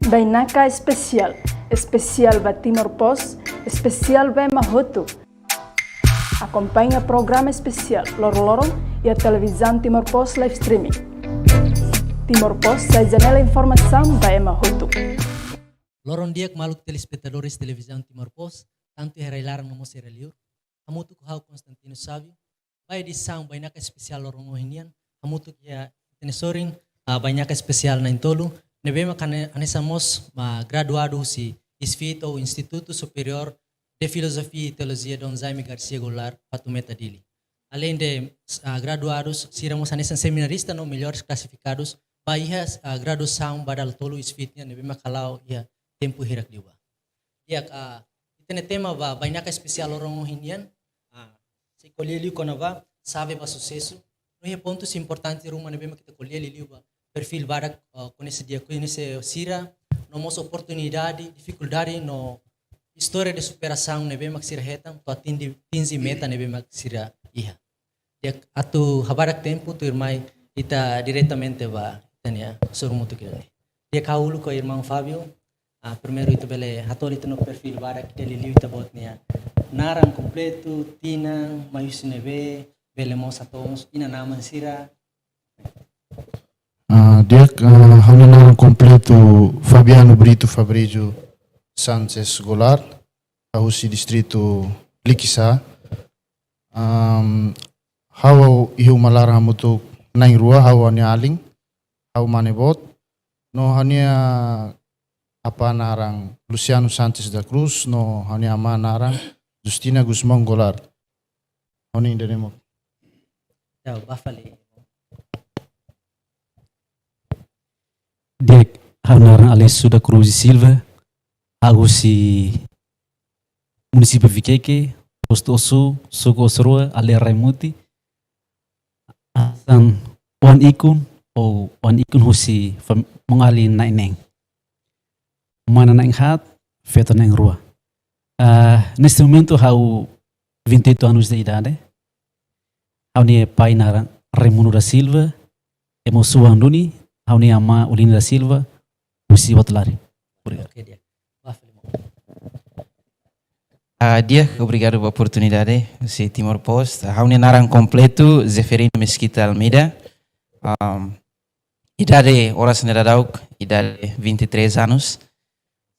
Bainaka especial, especial ba Timor Pos, especial ba Mahotu. Acompanha programa especial Loro-Lorong e a televisão Timor Pos live streaming. Timor Pos, sai janela informação ba Mahotu. Lorong dia maluk telespectadores televisão Timor Pos, tanto herailarang no Mosera Liur, hamutu ko hau Constantino Savio, vai edição Bainaka especial Lorong Ohinian, hamutu ya tenesoring Bainaka especial na Intolu, nebema anesamos graduado si ISFIT ou Instituto Superior de Filosofia e Teologia Dom Jaime Garcia Goulart, Patumeta Dili. Além de graduados, siramos anesan seminarista no melhores classificados, baia graduação badal tolo ISFIT, nebema kalau ya tempo hirak liwa. Ya itene tema ba Bainaka especial Lorong Ohinian, se colher liu konava, sabe ba sucesso. No é pontos importantes rumah nebema kita colher liu ba perfil barak conhece dia conhece sira no mos oportunidade dificuldade no história de superação nebe mak sira hetam to tinzi meta nebe mak sira iha dia atu habarak tempo tu irmai ita diretamente ba tania sormuto kirani dia kaulu ko irmão Fábio primeiro itu bele hatori no perfil barak dele liu ita botnia naran completo tina mayus nebe bele mos atons ina nama sira dia hanya completo Fabiano Brito Fabrício Sanchez Goulart, Ahusi Distrito Likisa. Hau ihu malara hamutu naing rua hau hanya aling, hau manebot. No hanya apa narang Luciano Sanchez da Cruz, no hanya ama narang Justina Guzmán Goulart. Honi inderemo. Ciao, bafali. Dek Hanara Alessio da Cruz Silva, Agusi Município Viqueque, Posto Osu, Suco Osroa, Ale Raimuti, Asan Wan Ikun, ou Wan Ikun Husi Mengali Naineng. Mana Naing Hat, Feto Naing Rua. Neste momento, hau 28 anos de idade, hau ni pai na Raimundo da Silva, Emosuan Duni, hau ni ama Ulina da Silva, Usi Watulari. Dia, obrigado pela oportunidade. Si Timor Post. Hau ni narang completo, Zeferino Mesquita Almeida. Idade, horas nedadauk, idade 23 anos.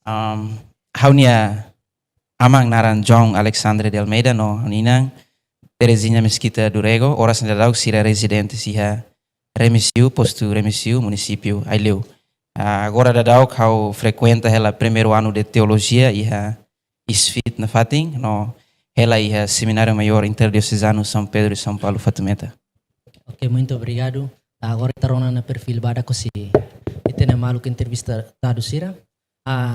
Hau ni amang narang John Alexandre de Almeida, no Ninang. Terezinha Mesquita Durego, horas nedadauk, sira residente siha Remisiu, posto Remisiu, município Aileu. Agora da Dauk, eu frequenta ela primeiro ano de teologia e a ISFIT na Fatim, no ela e a Seminário Maior Interdiocesano São Pedro e São Paulo Fatumeta. Ok, muito obrigado. Agora tarona na perfil bada ko si itene malu que entrevista tado sira.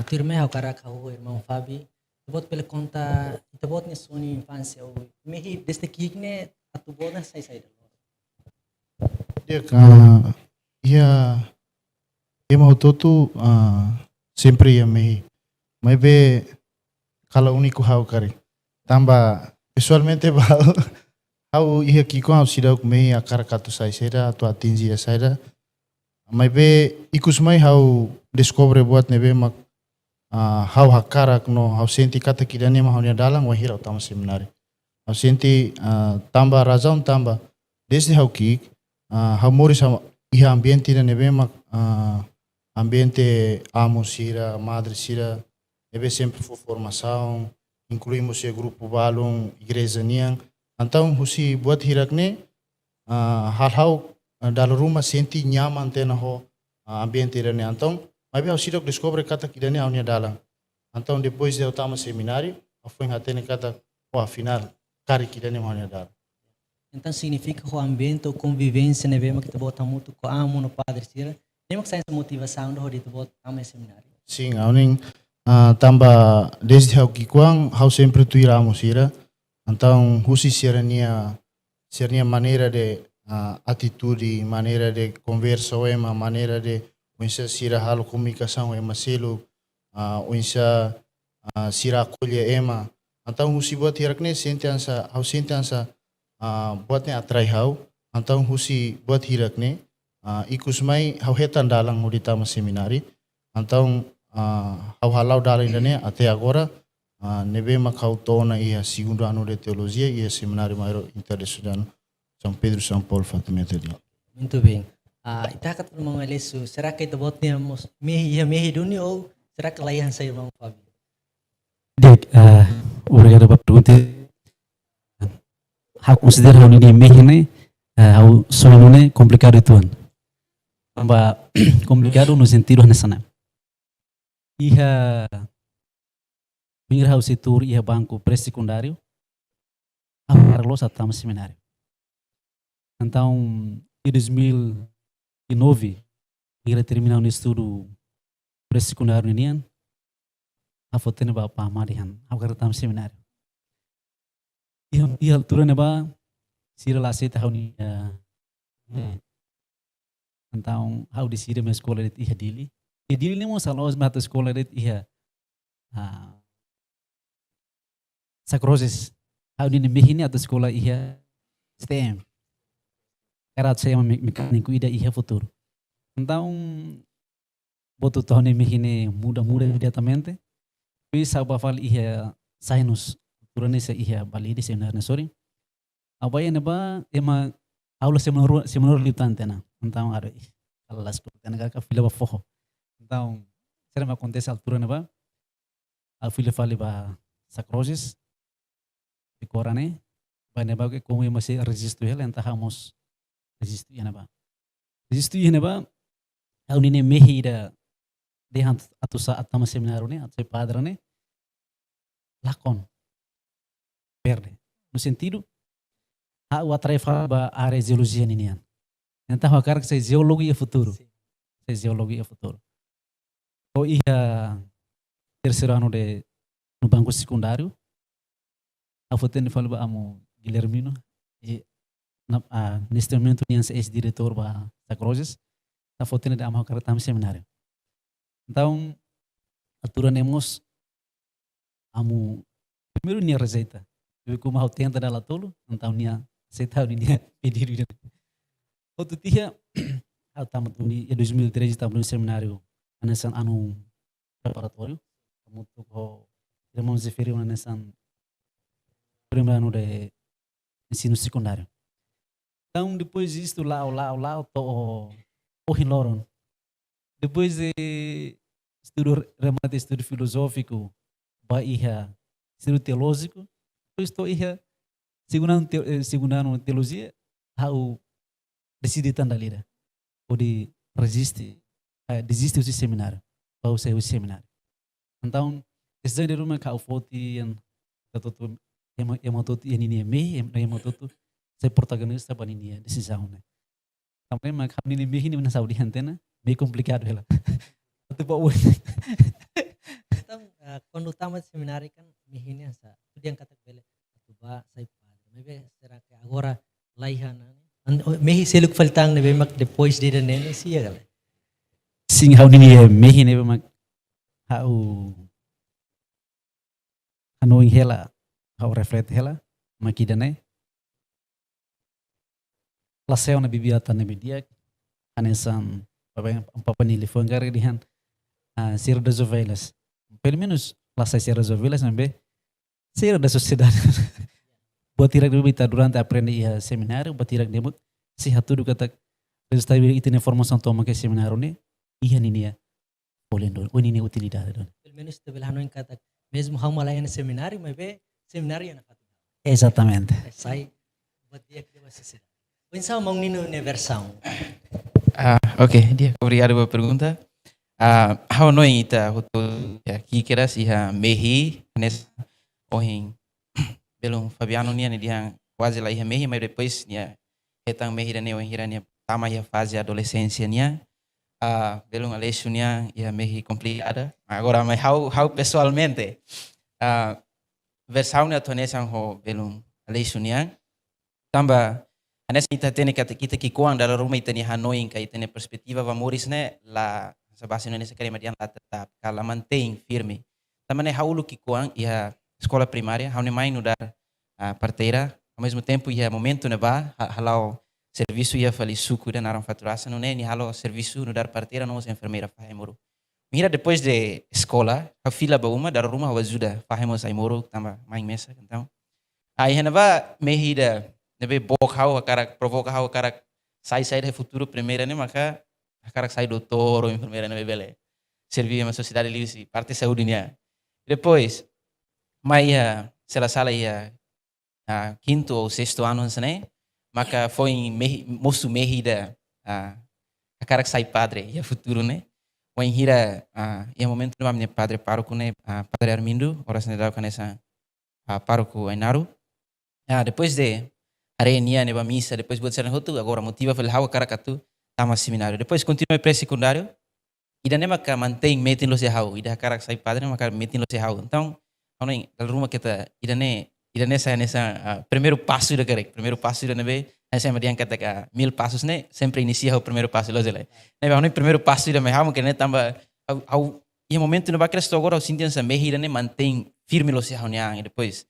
Tu irmão o cara o irmão Fabi. Bot pela conta, tu bot ne sua infância o mehi desde que ne atu bot na sai. Dia ia emang tu sempre ia mehi, mas be kalau uniku hau kari, tambah visualmente hau ia kiko hau sidau mehi akar katu sai seda atau atinji ya seda, mas be ikus mai hau descobre buat nebe mak hau hakarak no hau senti kata kidani mah hau dalang wahira utama seminari, hau senti tambah razão tambah desde hau kik hau mori sama iha ambiente da nebe mak ambiente amo sira, madre sira, nebe sempre for formação, incluímos o grupo balong, igreja niang, então husi buat hirak ne hal-hal dalam rumah senti nyaman tena ho ambiente da ne, então mas hau sidok descobre kata kidani hau nia dalang, então depois de utama seminário, hau foi hatene kata, oh afinal kari kidani hau nia dalang. Então significa que o ambiente, a convivência, né, vemos que tu bota muito com amo no padre sira. Nem que essa motivação do tu bota também seminário. Sim, auning tambah desde hau kikuang hau sempre tu iramo sira. Então husi sernia maneira de atitude, maneira de conversa ema, maneira de uinsa sira halo comunicação ema selo, uinsa sira acolhe ema. Então husi buat hirakne sentiansa hau sentiansa buatnya atrai hau, então husi buat hirak ne, ikus mai hau hetan dalang hudita ma seminari, então ao halau dala ainda até agora nebe macau tona ia segundo ano de teologia e seminário maior internacional São Pedro São Paulo Fatimata dia. Muito bem. Itakat irmão Elisu, será que itu botnya mehi dunia ou será que layan sa irmão Fábio? Dek, obrigado pela pergunta. Aku considero hal ini mehine, hal soalnya complicado itu an. Tambah complicado no sentido nessa. Iha minha hal setor iha banco pré-secundário, aparlos até seminário. Então, em 2009, ele terminou o estudo pré-secundário nian, a foto neba pa marihan, a kertam seminário. E altura neba sira lá seta hauni então how decide me escola det iha dili. E dili nemo salos mata escola det iha Sacroses. How ni mehini atau sekolah iha STM. Karat saya mecânico ida iha futuro. Então boto tahun mehini muda imediatamente. Bisa bafal iha sainus turane sa iha bali di sebenarnya sorry. Apa ya neba ema aula semenor litante na. Então ada alas porque ka fila ba foho. Então será me acontece altura neba. A fila fali ba Sacroses. Di korane ba neba ke como masih resisto hela entah hamos resisto ya neba. Resisto ya neba. Au ni mehi da dehan atu sa atama seminário ne atu padre ne lakon perde no sentido a o tarefa ba área geologia ninian então a cara que sei geologia futuro sei geologia futuro o ia terceiro ano de no banco secundário a fotene fala ba amo Guilhermino e neste momento nian se ex-diretor ba Sacroses a fotene de amo cara tam seminário. Então, aturamos amo primeiro nia receita. Eu como ao tenta dela tolo, então nia aceita nia pedir. Outro dia, eu estava em 2013 estava no seminário nesse ano preparatório, muito com irmãos de feira nesse primeiro ano de ensino secundário. Então depois disso lá, tô o Hiloron. Depois de estudo filosófico, iha estudo teológico, depois estou iha segurando teologia, how decidi tandalira, ou de desiste do seminário, para o seu seminário. Então, esse é o rumah kau foti yang toto ini me, yang toto saya protagonista para ini decisão, né? Também mas kami ini me ini mana Saudi antena. Meio complicado ela. Então, quando tamat seminário kan mihina sa, tu dia kata bela, tu ba sai padre. Maybe será que agora laihan mehi seluk faltang ne bemak depois de nene siya gala. Sing how ni mehi ne bemak how knowing hela, how reflect hela, makidane. Laseo na bibiata ne bidiak, anesan Papa nili foi encarregue de han Serra das Ovelhas. Pelo menos lá sai Serra das Ovelhas também. Serra da sociedade. Buat tirak dulu kita durante aprende ia seminário, buat tirak debut. Si hatu do kata resultado itu informação toma ke seminário ne. Iya ni ya. Boleh dong. Oh ini utilidade dong. Pelo menos te belano em kata mesmo hau malaya no seminário, mas be seminário na fatu. Exatamente. Sai buat dia que deva sociedade. Pensava mau nino universal. Ok, dia obrigado pela pergunta. How no ita hutu ya kikeras iha mehi nes ohin belum Fabiano nia ni dia quase lá iha mehi, mas depois nia etang mehi dan ohin hirania tama iha fase adolescência nia belum Alessio nia iha mehi complicada. Agora mas how pessoalmente versão nia tonesan ho belum Alessio nia tamba Anes kita tene kita kikuang dalam rumah itu ni Hanoi kita tene perspektiva vamoris ne la sabase nesse querem adian lá tetap kalau mantém firme. Também haulu kikuang ia escola primária, haune mai no dar parteira, ao mesmo tempo ia momento ne ba halau serviço ia fali suku dan aram faturasan no ne ni halau serviço no dar parteira no enfermeira faz moro. Mira depois de escola, a fila ba uma, dar rumah wa ajuda, fahemos ai moro, tamba main mesa, então. Aí henava mehida, nebe bok hau, akarak provoca hau, akarak sai do futuro primeira, né, maka akarak sai doutor ou enfermeira, né, bele. Servir uma sociedade livre, parte saúde, né. Depois, maia, se la sala ia quinto ou sexto ano, né, maka foi moço mehida, akarak sai padre, ia futuro, né. Wan hira ia momento no minha padre pároco né padre Armindo ora se dá canessa pároco Ainaru depois de arenia neba missa depois buat serang hotu agora motiva fel hawa karakatu tama seminário depois continua pré-secundário ida nema ka mantém metin lo se hau ida karak sai padre maka metin lo se hau então ono dal rumah kita ida ne saya nessa primeiro passo da karek primeiro passo da nebe saya madian kata 1000 passos né sempre inicia o primeiro passo lo zela nebe ono primeiro passo da me hau que né tamba au e momento no bakres agora o sintian sa mehira né mantém firme lo se hau e depois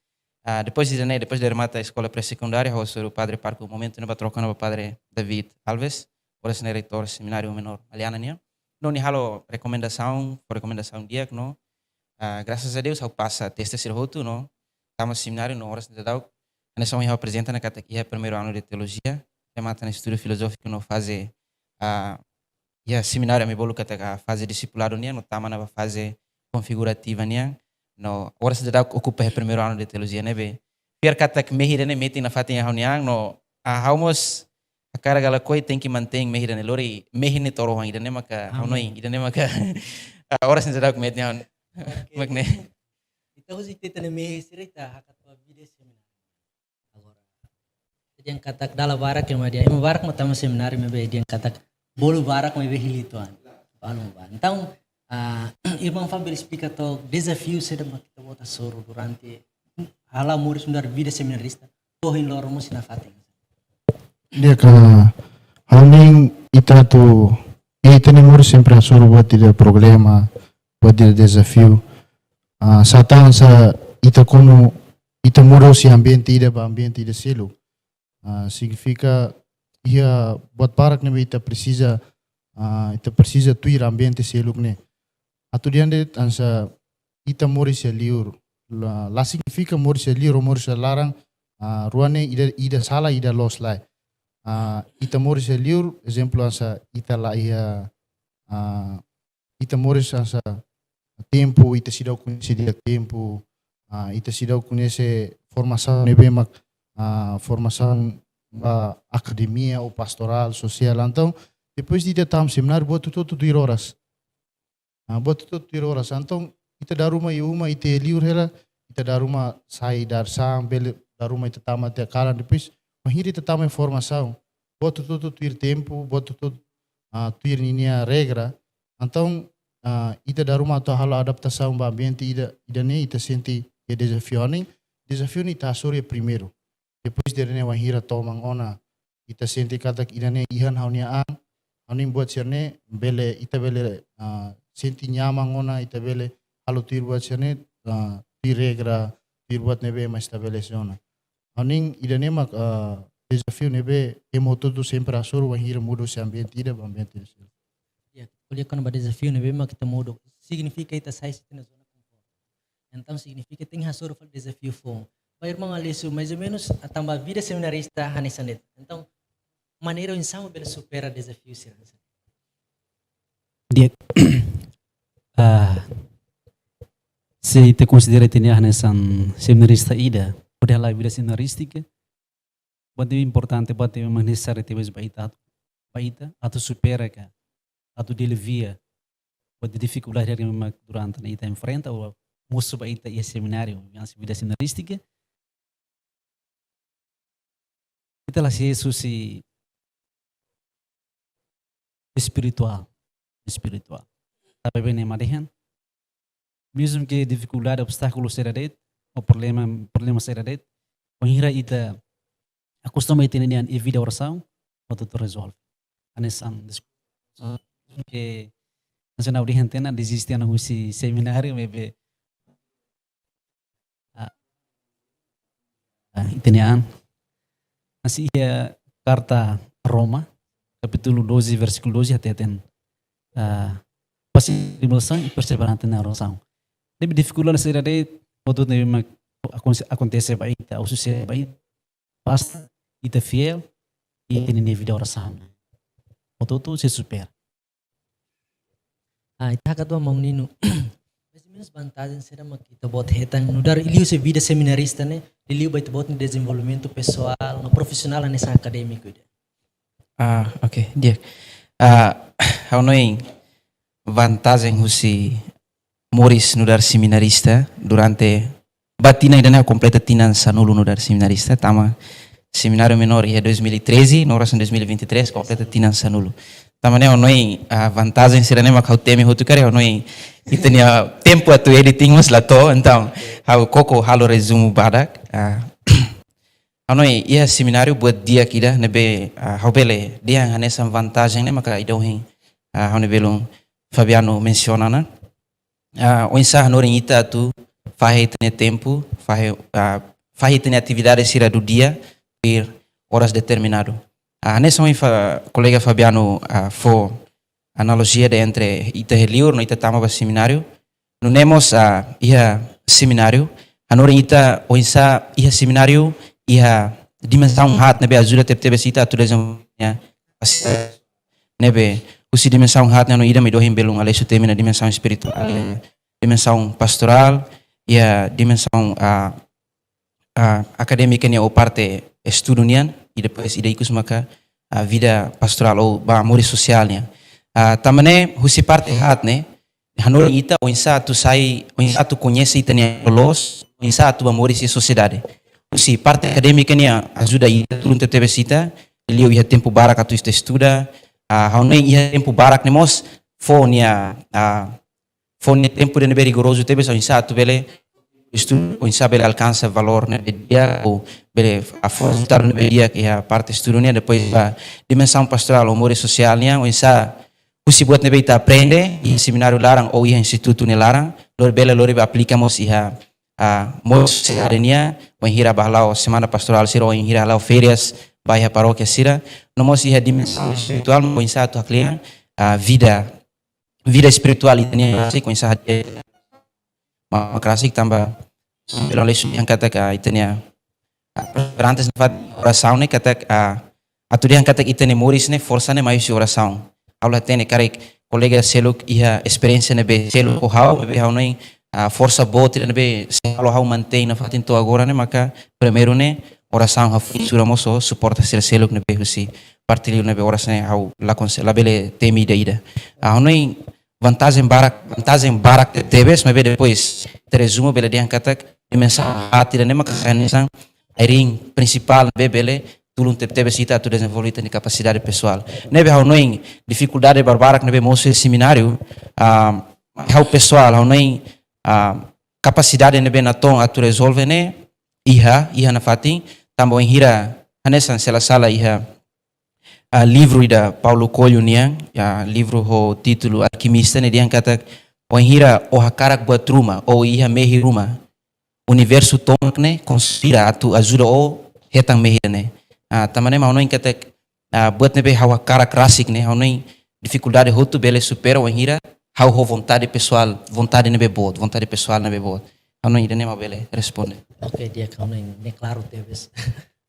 depois de né depois de remata a escola pré-secundária o senhor padre parco o momento no troca no padre David Alves ora se reitor seminário menor aliana né não ni halo recomendação dia no graças a Deus ao passa teste sirhotu no estamos seminário no horas de dau nessa eu apresenta na catequia primeiro ano de teologia remata no estudo filosófico no fase seminário me bolo kata fase discipulado nia no tama na fase configurativa nia no horas de dau ocupa o primeiro ano de teologia né be pior kata que mehira ne meti na fatinha hauniang no haumos a carga la coi tem que manter mehira ne lori mehine toro hang ida ne maka haunoi ida ne maka horas de dau meti haun makne Então, se tenta na minha cerita, hakatua vida seminário. Agora, dia katak dala barak yang dia, emo barak matama seminário, mebe dia katak bolu barak mebe hilituan. Ano ba? Então, irmão Fábio explica to desafio seda kita bota soro durante hala murid sundar vida seminarista, tohin lor mo sinafating. Dia ka haning ita tu ita ni murid sempre soro buat tidak problema, buat tidak desafio. Satan sa ita como ita muro si ambiente ida selo significa ia buat parak ne ita precisa tuir ambiente selo ne atu diande ansa ita muro si liur la significa muro si liur muro si larang ruane ida sala ida los lai ita muro si liur exemplo ansa ita la ia ita muro ansa tempo ita sidau conhece dia tempo ita sidau conhece formação nebe mak formação academia ou pastoral social então depois de tam seminário buat tudo 2 horas então ita dar rumah ita liur hela ita dar rumah sai dar sang bele dar rumah ita tama te kalan depois mahiri ita tama formação buat tudo tuir tempo buat tudo tuir ninia regra então ita da rumah atau halo adaptação ba ambiente ida ne ita senti desafio ni ta sore primeiro depois de ne wahira tomang ona ita senti kata ida ne ihan haunia hanin buat serne bele ita bele senti nyamang ona ita bele halo tir buat serne tir regra tir buat nebe mas tabele zona hanin ida ne mak desafio nebe emoto sempre asur wahira mudo se ambiente ida ba ambiente Olha quando o desafio não vem mas kita mudo significa ita sai na zona conforto. Então significa tem hasor fal desafio fom. Vai irmão Alesu mais ou menos a tamba vida seminarista hanisanet. Então maneira o insamo bela supera desafio ser. Dia se ita considera tinha hanisan seminarista ida, pode lá vida seminarística. Pode importante pode necessário ter baita atau supera ka atau dia via pode dificuldade que durante a ita enfrenta ou musuh ita ia seminário yang vida seminarística ita lah si espiritual tapi bem madihan mesmo que dificuldade obstáculo será det ou problema será det pengira ita acostuma ita nian e vida oração ou tu resolve anesan que nacional de antena desiste na usi seminário mebe itenian assim é carta a Roma capítulo 12 versículo 12 até pasti dimulsang persebaran na oração. Deve dificuldade ser de modo de acontece baik, ou sucede baik, basta ita fiel e tem vida oração. Modo tu se supera. Ita katua mau nino. Mais ou menos vantagem será makita bot hetang nudar iliu se vida seminarista né, iliu bait bot no desenvolvimento pessoal, no profissional nessa acadêmico. Ok, dia. Hau noi vantagem husi Moris nudar seminarista durante batina ainda completa tinan sanulu nudar seminarista, tama seminário menor é 2013, nós em 2023 completa tinan sanulu. Tama né noi a vantagem será né macau teme hotu kare noi itania tempo atu editing mas lato então hau koko halo resumo badak. Noi ia seminário buat dia kida nebe hau bele dia hanesam vantagem né maka idohin hau nebelung Fabiano mencionana. O ensar no ita tu faz tempo, faz atividades sira do dia per horas determinado. Nessa colega Fabiano foi analogia de entre ita heliur no ita tama seminário. No nemos ia seminário, anor ita o ensar ia seminário ia dimensão hat nebe ajuda tebe sita tu desenvolver nebe usi dimensão hat no ida me dohim belung aleixo termina dimensão espiritual, dimensão pastoral e a dimensão acadêmica né ou parte estudunian e depois ida ikus maka a vida pastoral ou amor social né. Também usi parte hat né hanor ita o insa tu sai o insa tu conhece ita né los o insa tu amor e sociedade. Usi parte acadêmica né ajuda ita turun tebe sita liu ia tempo baraka tu estuda. Haunai ia tempo barak nemos fonia tempo de nebe rigoroso tebe so insa tu bele estudo o insa bele alcança valor né dia ou bele a forçar nebe dia que a parte estudonia depois a dimensão pastoral amor social nia o insa usi buat nebe ita aprende e seminário larang ou ia instituto ne larang lor bele lor aplicamos ia mos sedania o hira bahlau semana pastoral siro o hira lau férias baia paróquia sira nomos ia dimensão espiritual com insato aklian a vida espiritual itania assim com insato makrasik tambah pelo lesu yang kata ka itania berantes nafat oração ne kata atu dia kata itania moris ne força ne mais oração aula tene karek colega seluk ia experiência ne be seluk o hau be hau nei força boa ne be selo hau mantém na fatin to agora ne maka primeiro ne oração ha sura moso suporta ser seluk ne behusi partilho ne be oração hau la bele temi ida noi vantagem barak tebes mas depois resumo bele dia kata dimensão hati ne maka kanisang airing principal be bele tulung tebe sita tu desenvolver ni capacidade pessoal nebe hau noi dificuldade barbarak nebe moso seminário hau pessoal hau noi capacidade nebe na tom atu resolve ne iha na fatin tambo hira hanesan sela sala iha livro ida Paulo Coelho niang livro ho título alquimista ne diang kata o hira o hakarak buat ruma o iha mehi ruma universo tonk ne conspira atu ajuda o hetang mehi ne tamane mau noin kata buat nebe hawa karak rasik ne hau noin dificuldade hotu bele supera o hira hau ho vontade pessoal vontade nebe bot vontade pessoal nebe bot hau noin ida ne mau bele responde. Ok, dia kau nem claro tebes.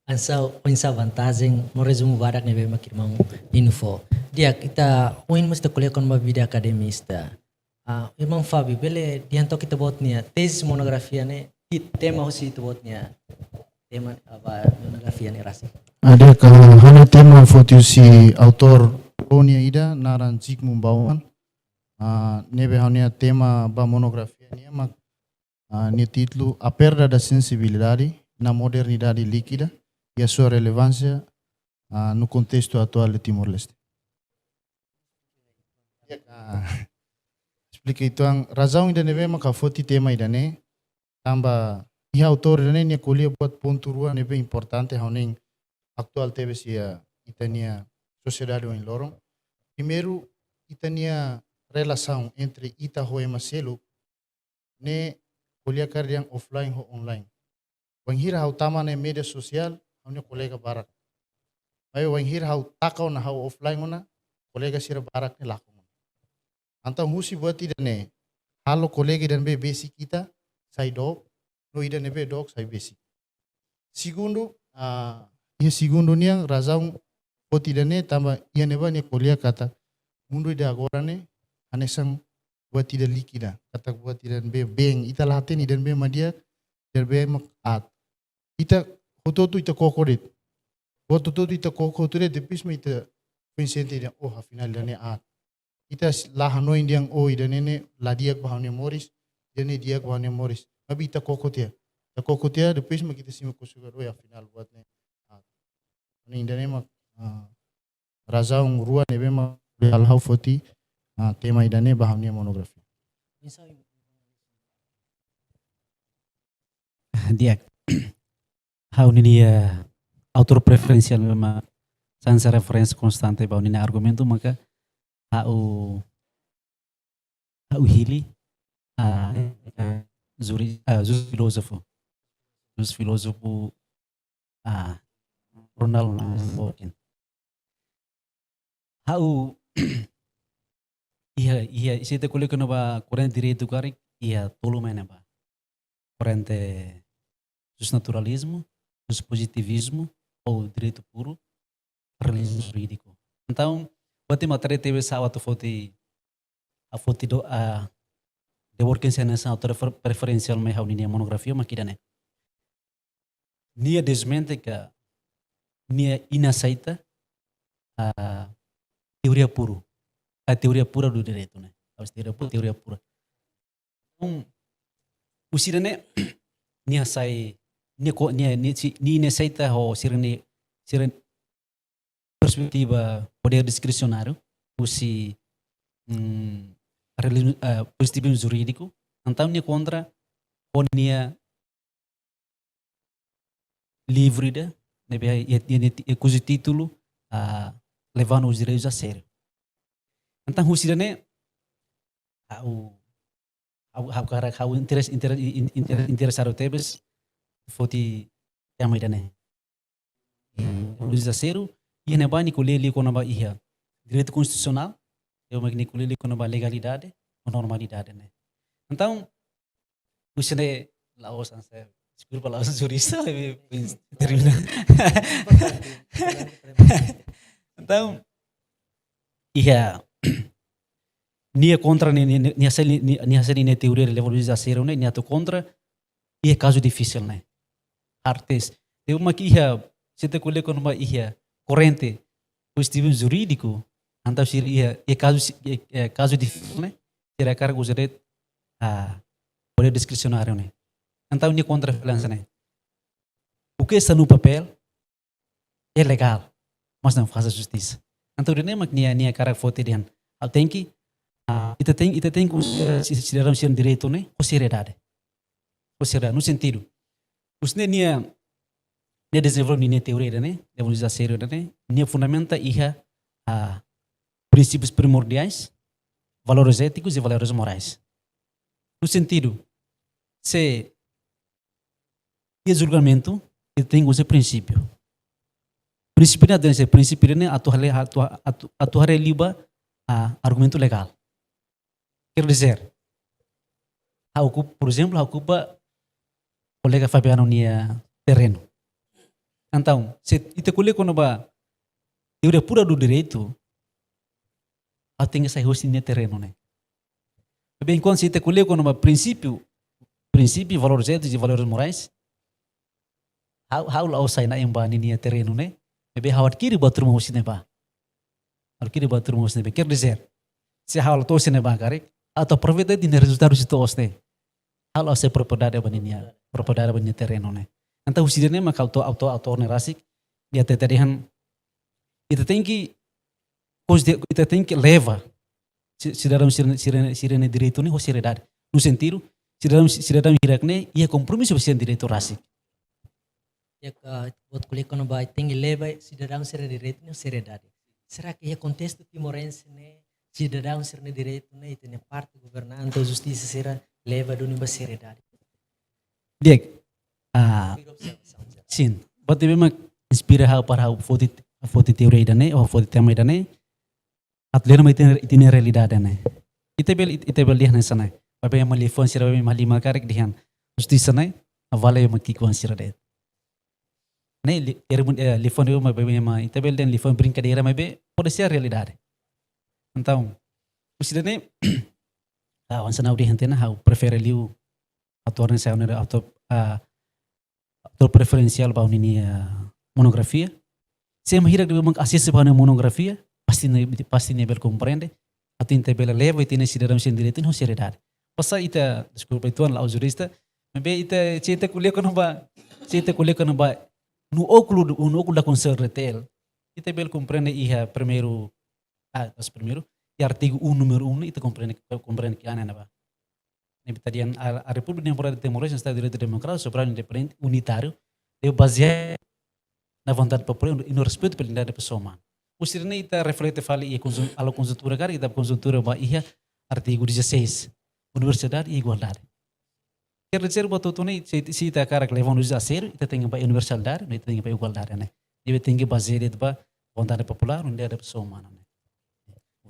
Ansa vantagem, mo resumo barak nebe makirmang info. Dia kita mesti kuliah kon vida akademista. Irmão Fábio, bele dianto kita bot nia tesis monografia ne tema hosi itu bot nia tema apa monografia ne rasi. Ada kalau hanya tema foto si autor Ronia ida naran Zygmunt Bauman. Nebe hanya tema ba monografia nia mak ni título A Perda da Sensibilidade na Modernidade Líquida e a sua relevância no contexto atual de Timor-Leste. Explica então, razão ainda neve maka foti tema ida ne, tamba ia autor ne nia kuliah buat ponto rua neve importante hauning aktual teve si itania sociedade em lorong. Primeiro, itania relação entre ita ho e maselu ne kuliah yang offline ho online. Wanghira hau tama ne media sosial haunya kolega barak. Ayo wanghira hau takau na hau offline ona kolega sira barak ne laku. Antau husi buat tidak ne. Halo kolega dan be basic kita, saya dok, no ida ne be dok, saya basic. Segundo, segundo niang razão buat tidak ne tambah ia neba ne kuliah kata mundu ida agora ne anesang buat tidak likida kata buat tidak be beng ita laten idan be madia der be mak at ita foto tu ita kokorit foto tu ita kokorit depis me ita pensente dia oh final dane at ita lahano indiang oh ida nene ladia bahane moris dene dia bahane moris tapi ita kokotia depis me kita sima kusugar oh ya final buat ne at ni dane mak razão rua ne be mak hal hau foti tema idane bahamnya monografi. Dia hau ni autor preferencial memang sansa referensi konstante bahwa ini argumentu maka hau hili jus filosofo Ronald Dworkin hau iya isi te kuliah kena ba corrente direito karik iya tolo mana ba corrente dos naturalismo dos positivismo ou direito puro realismo jurídico então bate matéria teve essa auto a foto do de working sentença autor preferencial mai hauni monografia makidane nia desmente que nia inaceita teoria puro a teoria pura do direito, né? A teoria pura. Então, o sirene nia sai nia aceita o sirene perspectiva poder discricionário, o si positivismo jurídico, então nia contra o nia livre da, né? Cujo título levando os direitos a sério. Então, o sirene, o interessado tebes, foi tema idane. Direitos a sério, e na bani colhe com a ia direito constitucional, eu magni colhe com a legalidade, ou normalidade, né? Então, o sirene laos anse, desculpa laos jurista, termina. Então, ia nia contra nia seli teoria de valorização né nia to contra ia caso difícil né artes eu uma que ia se te colhe com uma ia corrente positivismo jurídico então se ia caso difícil né será cargo direito poder discricionário né então nia contra freelance né o que está no papel é legal mas não faz a justiça então o nema nia cara foto dian tem que ita tem cidadão ser direito né ou seriedade no sentido os nia desenvolve nia teoria né desenvolve sério né nia fundamenta ia princípios primordiais valores éticos e valores morais no sentido se e julgamento tem esse princípio princípio né atuar liba argumento legal. Quer dizer, por exemplo, ocupa o colega Fabiano nia terreno. Então, se ite colhe quando ba teoria pura do direito, tem que sair nia terreno, né? Bem, quando se ite colhe quando ba princípio, valores éticos e valores morais, how lá sai na emba nia terreno, né? Bem, how adquire batur mo sine ba. Adquire batur mo sine ba. Quer dizer, se how to sine ba kare atau aproveita de resultado de todos né halo se propriedade bania terreno né então o cidadão mas auto nerasik dia terdehan itu tem que leva cidadão sirene direito né ou seriedade no sentido cidadão hirak né ia compromisso com direito rasik ya buat kuliah kono ba tem que leva cidadão sirene direito né seriedade será que é contexto timorense né cidadão ser direito né itu ne parte governante justiça será leva do nível seriedade dia sim pode memang inspira hal para hal foto teoria idane ou foto tema idane atleta mai tem realidade né Itebel lihan na sanay. Babay malifon sira babay malima karek dihan. Gusto sanay, avala yung magkikuan sira det. Nay lifon yung babay itebel den lifon brincadeira mabe pode ser realidade. Então, gusto ne awan sa naudi hantena how prefere liu ator na sa ator preferencial ba ni monografia. Se mahirap di mag-assist ba na monografia, pasti nebel compreende. At intebel leva iti na sidaram sendiri ho seriedade. Pasa ita desculpa ituan la jurista, mabe ita cita kuliah ko na ba no óculo da conselho retel. Itebel compreende iha primeiro e artigo 1 número 1 ita compreende que ana na ba. Nebitadian a República Democrática de Timor-Leste, Estado de Direito Democrático, soberano independente, unitário, deu baseado na vontade popular e no respeito pela dignidade da pessoa humana. O sirene ita reflete fala e a conjuntura cara ita conjuntura ba iha artigo 16, universidade e igualdade. Quer dizer ba totone se ita cara que levamos a sério, ita tem ba universalidade, ita tem ba igualdade, né? Deve ter baseado ba vontade popular e da pessoa humana, né?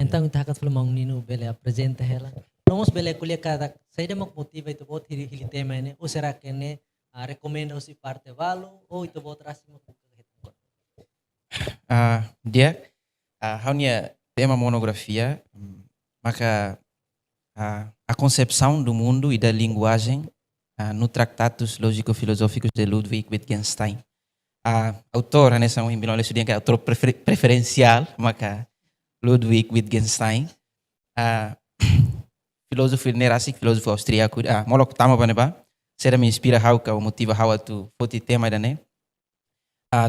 Então ita hakat fala mong nino bele apresenta ela. Vamos bele kuliah kada saída mag motiva ito bot hili tema ini. O será que ne recomenda o si parte valo o ito bot rasi mo Dia, hanya tema monografia, maka a concepção do mundo e da linguagem no Tratados Lógico-Filosóficos de Ludwig Wittgenstein. Autor, nessa um bilhão estudante que é autor preferencial, maka Ludwig Wittgenstein, filósofo nerasik, filósofo austríaco, molok tama ba neba, será me inspira how ka o motiva how tu foti tema da ne.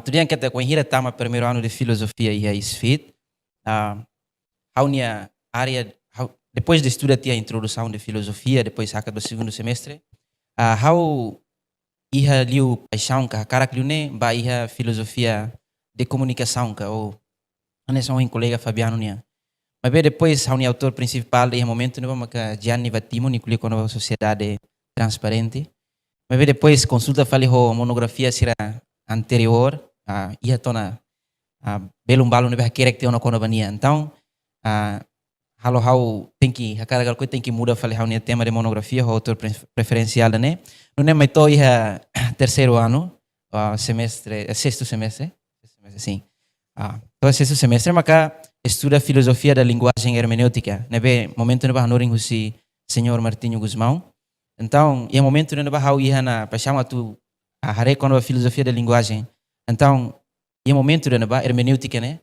Tudian kita com hira tama primeiro ano de filosofia e a ISFIT, depois de estudar a introdução de filosofia, depois saca do segundo semestre, how iha liu paixão ka karak liu ne ba iha filosofia de comunicação ka ou anessa um colega Fabiano nia. Mas bem depois how ni autor principal de momento no maka Gianni Vattimo ni com a sociedade transparente. Mas bem depois consulta fali ho monografia sira anterior, ia tona belum balu nebe hakerek te ona kono bania. Então, halo how tem que hakara coisa tem que mudar fale how ni tema de monografia o autor preferencial né. No nem mais to ia terceiro ano, sexto semestre, sim. Então sexto semestre maka estuda filosofia da linguagem hermenêutica. Nebe momento nebe hanoring husi senhor Martinho Guzmão. Então, ia momento nebe how ia na paixão tu a quando a filosofia da linguagem. Então, em momento da neba hermenêutica, né?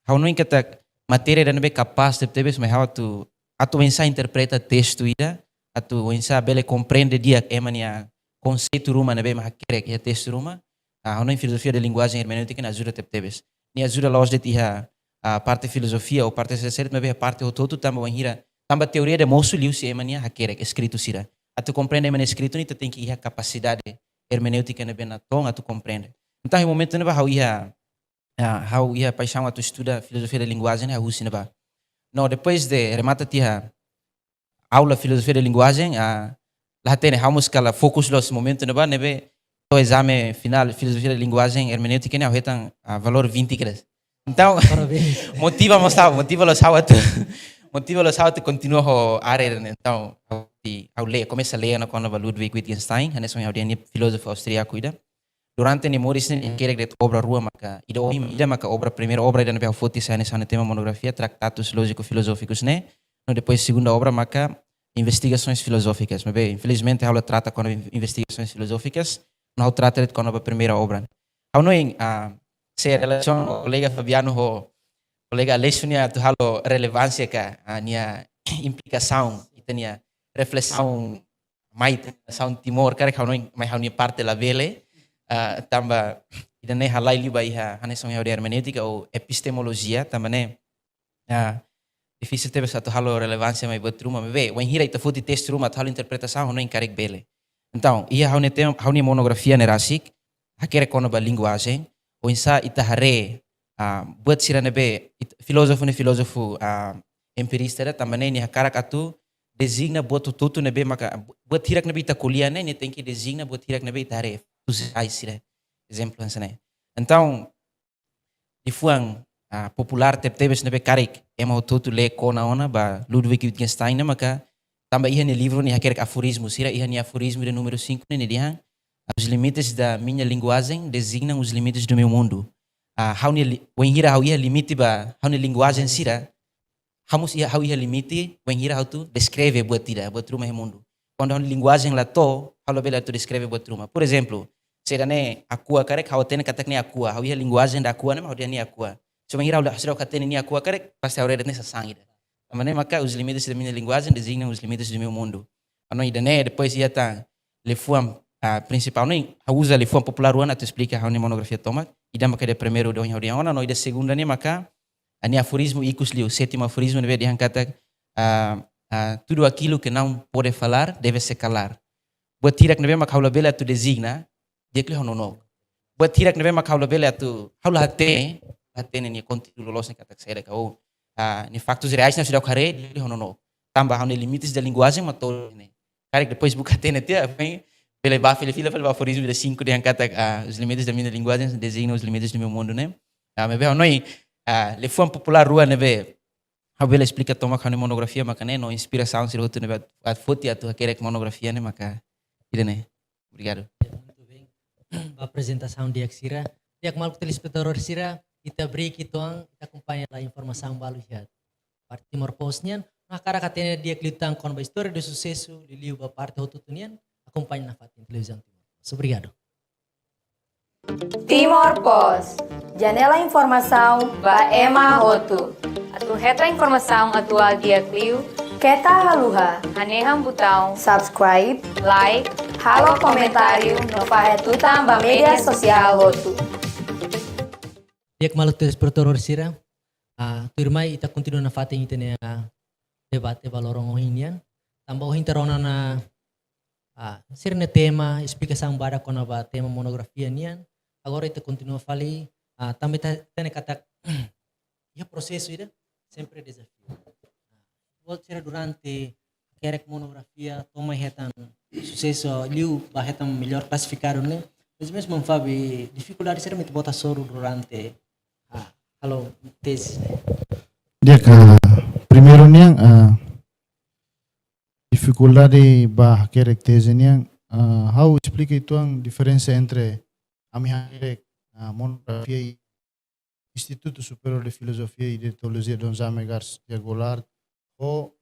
How não encata matéria da neba capaz de ter mas how tu ensa interpreta texto ida, tu ensa bele compreende dia emania conceito ruma neba mas quer que texto ruma. How não filosofia da linguagem hermenêutica ajuda ter ni ajuda los de tia a parte filosofia ou parte ser mas a parte o todo tamba hira tamba teoria de moço liu se emania hakerek escrito sira. Tu compreende emania escrito ni tu tem que ir a capacidade hermenêutica na benaton tu compreende. Então, em momento não vai how ia paixão tu estuda filosofia da linguagem né usi não vai. Não depois de remata tia aula filosofia da linguagem lá tem how muscala focus los momento não vai nebe o exame final filosofia da linguagem hermenêutica né retan valor 20 cres. Então motiva los how tu continua ho área então ao ler começa a ler na quando Ludwig Wittgenstein, né são alguém filósofo austríaco ida. Durante a Morrison quer que obra rua maka ida maka obra primeira obra da nebe fotis né são tema monografia Tratados Lógico-Filosóficos né. No depois segunda obra maka investigações filosóficas. Mas bem, infelizmente ela trata com investigações filosóficas, não trata com a primeira obra. Ao não se relação com o colega Fabiano o colega Alexia tu halo relevância ka nia implicação itania reflexão mais são Timor cara que não mais a parte da vele tamba ida ne halai liba iha hanesong de hermenêutica ou epistemologia tamba ne difícil ter satu halo relevância mais betruma me ve when hira ita futi test ruma halo interpretação não encarreg bele então ia haune monografia nerasik hakere kono ba linguagem ou insa ita hare buat sira nebe filósofo empirista tamba ne ni hakarak atu designa buat tutu nebe maka buat hirak nebe ita kuliah ne tem que designa buat hirak nebe ita hare tu sai sira exemplo sana. Então de fuang popular tep-tebes nebe karek ema hototu le kona ona ba Ludwig Wittgenstein na maka tamba iha ni livro ni hakerek aforismo sira iha ni aforismo de número 5 ni dihan os limites da minha linguagem designam os limites do meu mundo. How ni wenhira how iha limite ba how ni linguagem sira hamus iha how iha limite wenhira how tu descreve buat tida buat rumah mundo. Quando a linguagem lá to how lo bela tu descreve buat rumah. Por exemplo, será ne aqua karek how tene katak ne aqua how iha linguagem da aqua ne how dia ni aqua. So mengira ulah hasra katene ni aqua karek pasti aure nessa sangue. Amane maka os limites da minha linguagem designam os limites do meu mundo. Ano idane depois ia tá le fuam principal nem a usa le fuam popular wana tu explica how ni monografia toma. Ida maka de primeiro do dia ona no ida segunda ni maka ani aforismo icus liu sétimo aforismo deve dihan kata tudo aquilo que não pode falar deve se calar. Buat tirak nebe maka haula bela tu designa dia kli hono. Buat tirak nebe maka haula bela tu haula hate atene ni conteúdo lolos ni kata sere ka ni factos reais na sudah kare ele hono tambah ni limites da linguagem matou ne kare depois buka tene tia vem pela ba fila aforismo de 5 de kata os limites da minha linguagem designam os limites do meu mundo né me vê noi le fome popular rua ne vê a bela explica toma com monografia maka ne no inspiração se outro ne a foto a tu querer monografia ne maka ide ne obrigado Muito bem. A apresentação de Axira. Tiak malu telespectador Sira, kita break itu kita acompanha a informação balu já. Parte Timor Postnian, na cara katene dia klitang kon ba história de sucesso, de liu ba parte hotutunian, acompanha na fatin televisão Timor. Obrigado. Timor Post, janela informação ba Emma Roto. Atu reta informação atual dia Clio, keta haluha, haneham botão subscribe, like, halo comentário, no pahetutan ba media sosial Roto. Tiak malu telespectador Sira, turmai ita continua na fatin itene debate balorong ohinian, tambah ohin terona na sirne tema, explicação bara kona ba tema monografia nian. Agora ita continua fali, também tene kata ya processo ida sempre desafio. Voltera durante kerek monografia toma hetan sucesso liu ba hetan melhor classificado né. Mas mesmo fabi dificuldade será muito botar soro durante kalau tes. Dia primeiro niang dificuldade ba kerek tese niang how explica itu ang diferença entre a minha monografia e Instituto Superior de Filosofia e de Teologia Dom Jaime Garcia Goulart ou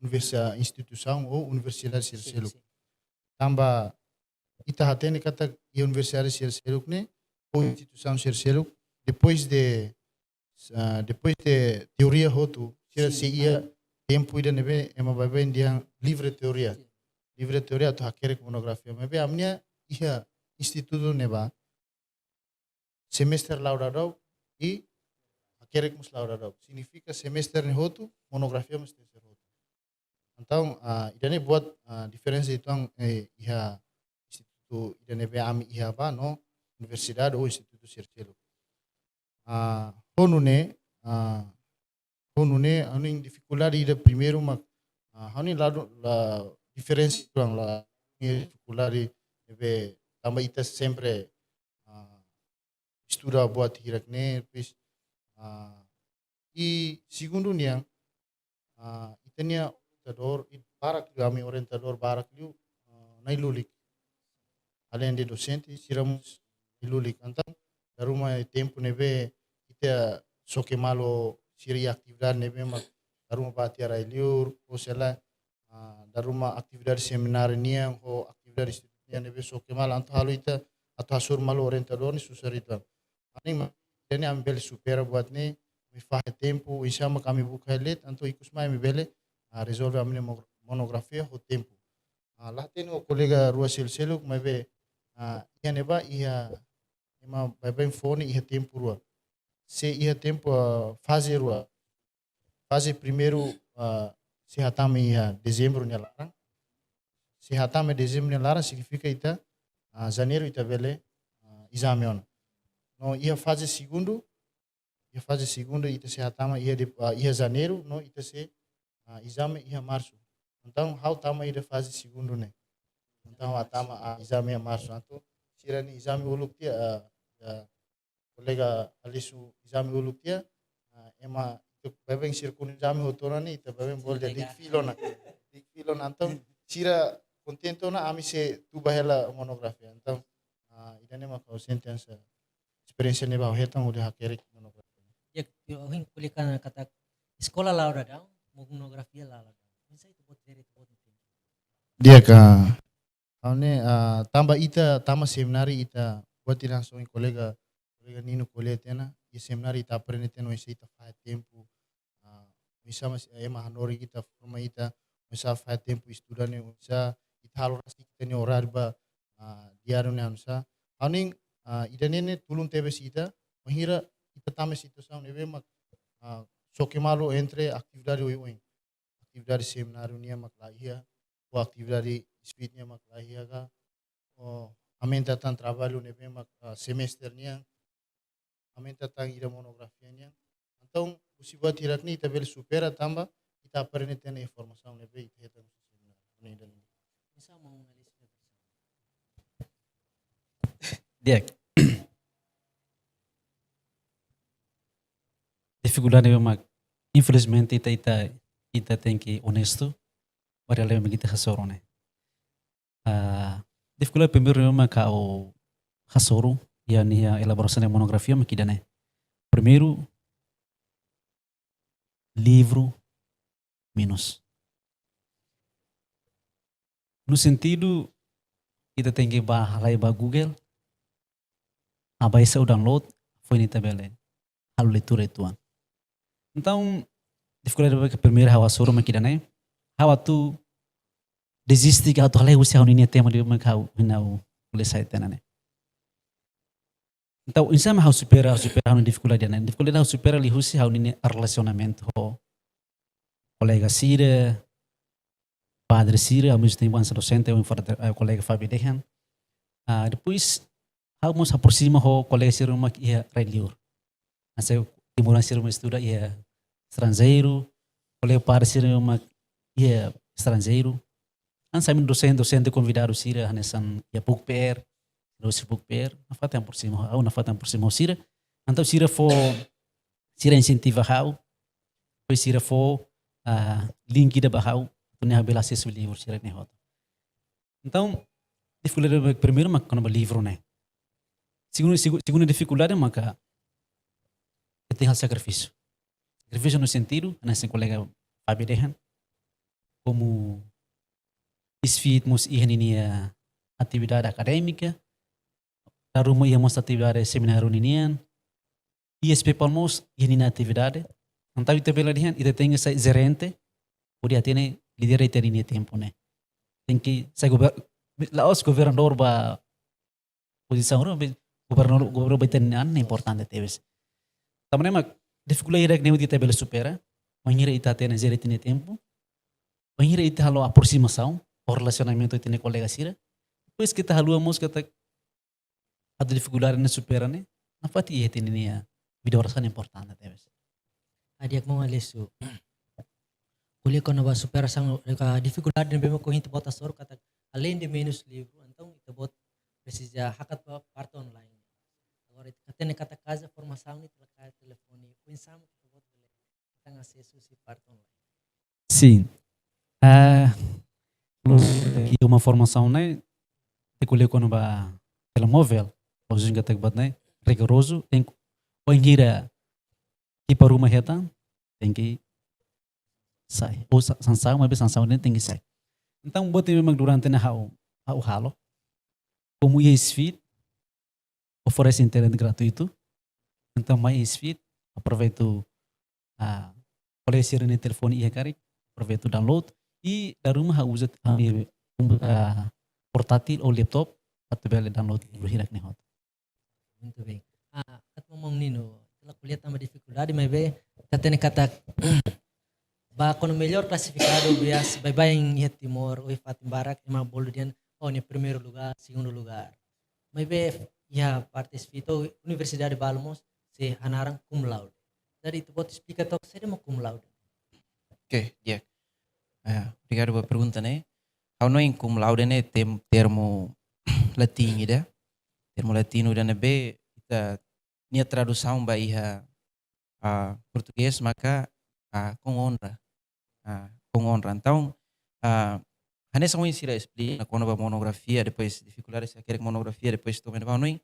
instituição ou Universidade Sirseluk. Tamba ita hatene kata a Universidade Sirseluk ne ou instituição Sirseluk depois de teoria hotu se ia tempo ida nebe ema babai dia livre teoria tu hakerek monografia mebe amnia ia instituto neba semester lauradau e hakerek mus lauradau significa semester ne hotu monografia mesti ser hotu. Então idane buat diferença itu ang ia instituto idane be ami ia ba no universidade ou instituto Sirseluk. Honune aning dificuldade ida primeiro mak hani la diferença itu ang la dificuldade be tambah ita sempre estuda buat hirak ne pis e segundo niang itania orientador barak kami orientador barak liu nailulik além de docente siramos nailulik antang daruma tempo nebe ita soke malo siri atividade nebe mak daruma batia railiur ou sela daruma atividade seminar niang ou atividade instituto nebe soke malo anto halu ita atau asur malo orientador ni susah itu. Ini ambil supera buat ni mifahe tempo insama kami buka elit anto ikus mai mibele resolve amne monografia ho tempo. Laten o kolega Rua Silseluk mabe ia neba ia ema babai fone ia tempo rua. Se ia tempo fase rua. Fase primeiro se hatame ia dezembro ni larang. Se hatame dezembro ni larang significa ita janeiro ita bele exame on. No ia fase segundo ita se hatama ia janeiro no ita se exame ia março. Então how tama ida fase segundo ne. Então atama exame ia março. Então sirani exame uluk tia kolega Alisu exame uluk tia ema itu bebeng sirkun jami hotona ni ita bebeng bol jadi dik filona antam sira contento na ami se tu bahela monografi antam idane ma kau sentensa experience ne ba hetang udah hakerik monografi Ya, yung kulikan kata sekolah lah udah daw, monografia lah daw. Minsan itu buat dari itu buat itu. dia ka aune tamba ita tama seminari ita buat langsung kolega Nino koletena e seminari ita aprende teno ita fa tempo misa mas ema hanori kita forma ita misa fa tempo estudane misa ita halo rasi kita ne horário ba diário ne amsa aning idanene tulun tebe ita mahira ita tama situação nebe mak soke malo entre atividade atividade seminário nia mak lahia ou atividade speednya mak lahia ka aumenta tan trabalho nebe mak semester nia aumenta tan ida monografia nia então o se buat tirak ni ita bel supera tamba ita aprende tena informação nebe ita heta seminário Minsan mau ngalis na bersama. Dia dificuldade memang infelizmente ita tem que honesto para levar kita hasoro né. Dificuldade primeiro memang kau hasoro yani a elaboração da monografia makida né. Primeiro livro menos. No sentido kita tem que lá ba Google abaisa o download foi ni tabela halo leitura itu. Então, dificuldade que primeiro hawa soro makida né. Hawa tu desiste que tu halai usia ni tema de makau hinau oleh saya né. Então, insa ma supera no dificuldade né. Dificuldade supera li husi hau ni relacionamento ho colega sira padre sira ao mesmo tempo ansa docente ou colega Fábio Dehan. Depois hau mos aproxima ho colega sira uma ia religior. Asa timuran sira uma estuda ia estrangeiro, colega padre sira uma ia estrangeiro. Ansa min docente convidado sira hanesan ia PUC-PR, doce PUC-PR, na fatan por cima, au na fatan por cima sira. Então sira fo sira incentiva hau, depois sira fo link da bahau punya habil acesso livro sira ne hot. Então dificuldade primeiro mak kono livro né. Segundo dificuldade maka tem hal sacrifício. Sacrifício no sentido, nessa colega Fábio Dehan, como isfit-mos ini atividade acadêmica, darumo íamos atividade seminário ninian, ISP palmos ini atividade, então ita bela dihan ita tem essa gerente, podia ter líder ita ini tempo né. Tem que sai laos governador ba posição governador ba ita an importante teves. Tamane mak dificuldade irek ne ita bela supera, manhira ita tem gerente ini tempo. Manhira ita halo aproximação, o relacionamento ita ne colega sira. Depois kita haluamos kata ada dificuldade na supera né. Na fati ita ini video rasan importante teves. Adiak mau ngalis su. Kuliah ko na ba supera sang dificuldade na bema ko hinta botas or kata além de menos livro, então ita bot precisa hakat pa parte online. Agora katene kata casa formação ni telaka telefone, pensamos que bot kita acesso si parte online. Sim. E uma formação né, de colher quando ba telemóvel, os gente que né, rigoroso, tem o engira que para uma reta tem que sair. Ou sansão, mas sansão nem tem que sair. Então, botei mesmo durante na halo, como ISFIT oferece internet gratuito. Então, mais ISFIT aproveito oleh siaran telefone ia kari, aproveito download e da rumah usa portátil ou laptop atau beli download berhirak nih hot. Muito bem. Kat ngomong nino, telah kuliah tambah dificuldade, mas be katene kata ba kono melhor classificado bias bye em Timor ou Fatim Barak emang bolo dian ni primeiro lugar, segundo lugar. Mas be ya participou Universidade de Balmos se hanaran cum laude. Dari itu buat explica tok saya mau cum laude. Oke, Jack. Obrigado pela pergunta, né? Ao não em cum laude, né, tem termo latim, né? Termo latino, né, be, ita, nia tradução, ba, iha, português, maka com honra. Com honra. Então, nessa eu ensino a explicar quando a monografia, depois dificuldades a querer monografia, depois também vai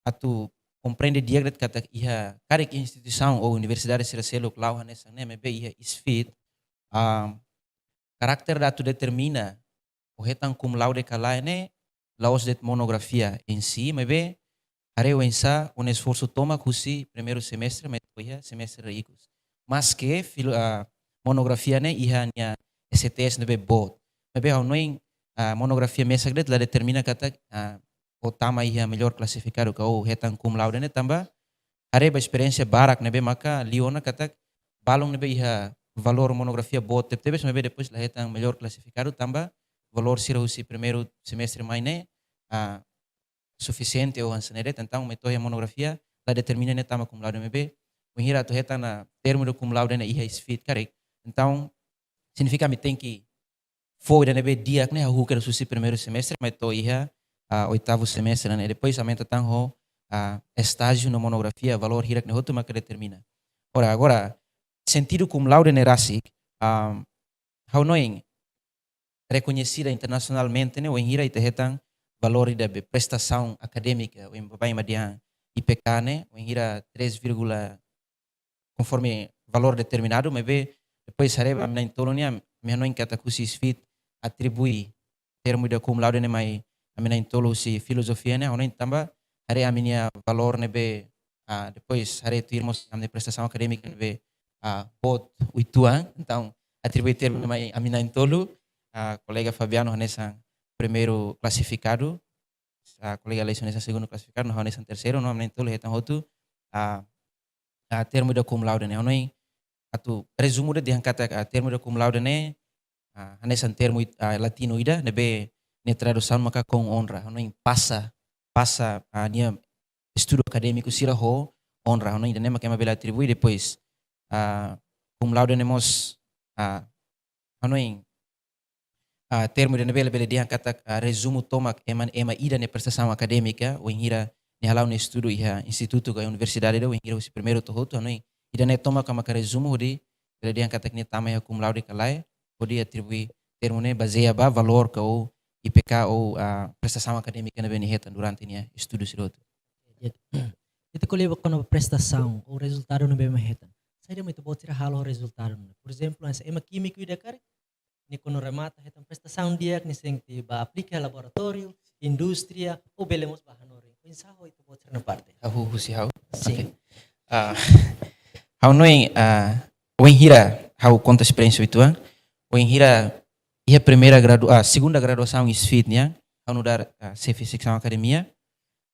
atu compreende dia que kata ia cada instituição ou universidade será selo clau nessa né, mas ia isfit karakter datu determina o retan cum laude kalai né, laos de monografia em si, mas bem hareu ensa um esforço toma kusi primeiro semestre, mas depois semestre ricos. Mas que monografia né, ia nia STS nebe bot. Mas bem não em monografia mesa que lá determina kata o tama ia melhor classificado que o retan cum laude né tamba hareba experiência barak nebe maka liona kata balong nebe ia valor monografia bot tebes mas depois lá retan melhor classificado tamba valor sira usi primeiro semestre mais né suficiente ou ansanere então metode monografia lá determina né tama cum laude mebe o hira to retan na termo do cum laude né ia isfit correct então significa me tem que foi nebe dia né o que era usi primeiro semestre mas to ia oitavo semestre, né? Depois aumenta tanto estágio na monografia, valor hierarquia que não determina. Agora, sentido cum laude nerasic, how knowing reconhecida internacionalmente, né? O hira ite hetan valor da prestação acadêmica, o papai madian IPK, né? O hira 3, conforme valor determinado, mas depois hareba a minha intolonia, minha não encata kusis fit atribui termo de cum laude né? Mas a minha intolo si filosofia né, honen tamba hari a minha valor nebe depois hari tu irmos a minha prestação acadêmica nebe bot uituan então atribui termo a minha intolo colega Fabiano nessa primeiro classificado colega Leison nessa segundo classificado no nessa terceiro no minha intolo hetan hotu termo de cum laude né honen atu resumo de diangkata termo de cum laude né nessa termo latino ida nebe ne tradução maka com honra, não passa a nia estudo acadêmico sira ho honra, não ainda nem maka mabela atribui depois cum laude nemos não termo de nebela bela dia kata resumo tomak ema ida ne prestação acadêmica o hira ne halau ne estudo iha instituto ga universidade do hira o primeiro tohoto não ida ne toma kama resumo de bela dia kata ne tama ya cum laude kalai pode atribui termo ne baseia ba valor ka o IPK ou prestação acadêmica na Beniheta durante o estudo siroto. Itu kalau quando prestação ou resultado no Beniheta, saya muito bom tirar halo resultado. Por exemplo, essa ema químico ida kare, ni quando remata hetan prestação dia ni sing tiba aplica laboratório, indústria ou belemos bahanori. Pensaho itu bom tirar na parte. Si hau. Sim. Hau noi o hira hau conta experiência itu o hira ia segunda graduação ISFIT nya, ao dar secção academia,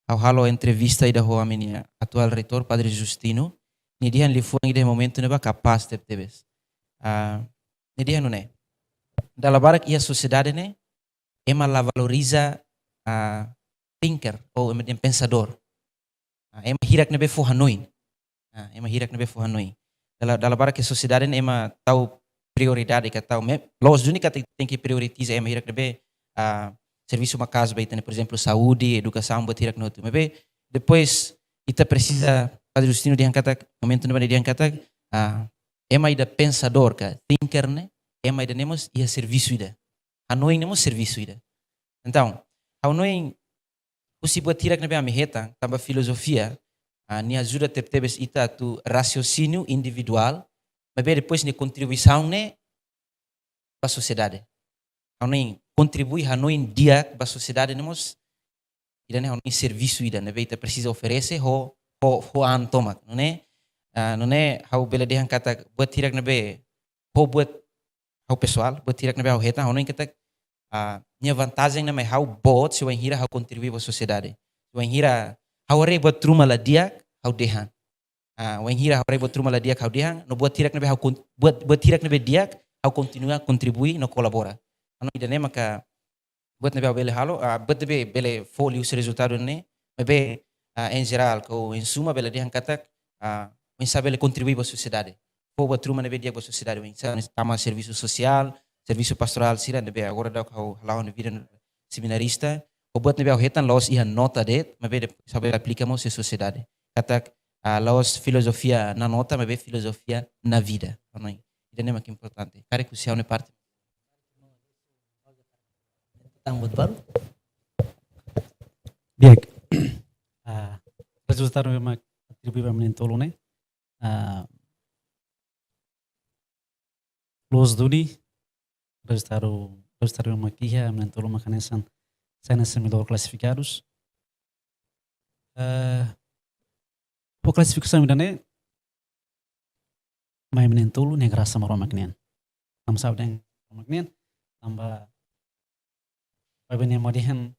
ao halo entrevista ida ho a minha atual reitor Padre Justino, ni dia li fu ngi de momento neba capaz de tebes. Ni dia não é. Da barak ia sociedade né, ema la valoriza thinker ou ema pensador. Ema hirak nebe fu hanoi. Ema hirak nebe fu hanoi. Da barak a sociedade né, ema tau prioridade que tal los única tem que priorizar é melhor que serviço uma casa bem por exemplo saúde educação bater que não mas depois ita precisa Padre Justino dia kata momento no dia kata é mais da pensador que thinker né é mais da nemos ia serviço ida a nós nemos serviço ida então a nós o se bater que não é a meheta tamba filosofia ni ajuda tebes ita tu raciocínio individual mas depois de contribuição né para a sociedade. A nós contribui a nós dia para a sociedade nós ida né a nós serviço ida né beita precisa oferecer ho antoma não é how bela dia kata buat tirak nebe ho buat how pessoal buat tirak nebe how heta how nós kata minha vantagem na how bot se o hira how contribui para a sociedade. O hira how re buat truma la dia how dehan when hira haurai buat rumah dia kau dia no buat tirak nabe buat tirak nabe dia kau continua contribui no colabora ano idane maka buat nabe bele halo buat nabe bele folio os resultado ne nabe em geral kau em suma bele dia kata sabe bele contribui para a sociedade buat rumah nabe dia para a sociedade tama serviço social serviço pastoral sira nabe agora da kau lawan vida seminarista o buat nabe hetan los ia nota det nabe sabe aplicamos a sociedade kata laos filosofia na nota, mas filosofia na vida. Não, isso é mais importante. Cara que é parte. Tambut baru. Dia, resultado memang atribuir menentolo né. Los duni resultado memang kia menentolo makanesan sana semilor classificados. Por classificação ainda né. Mai menentolo ne grasa maromaknian. Tam sabe den maromaknian tambah Pabene modihan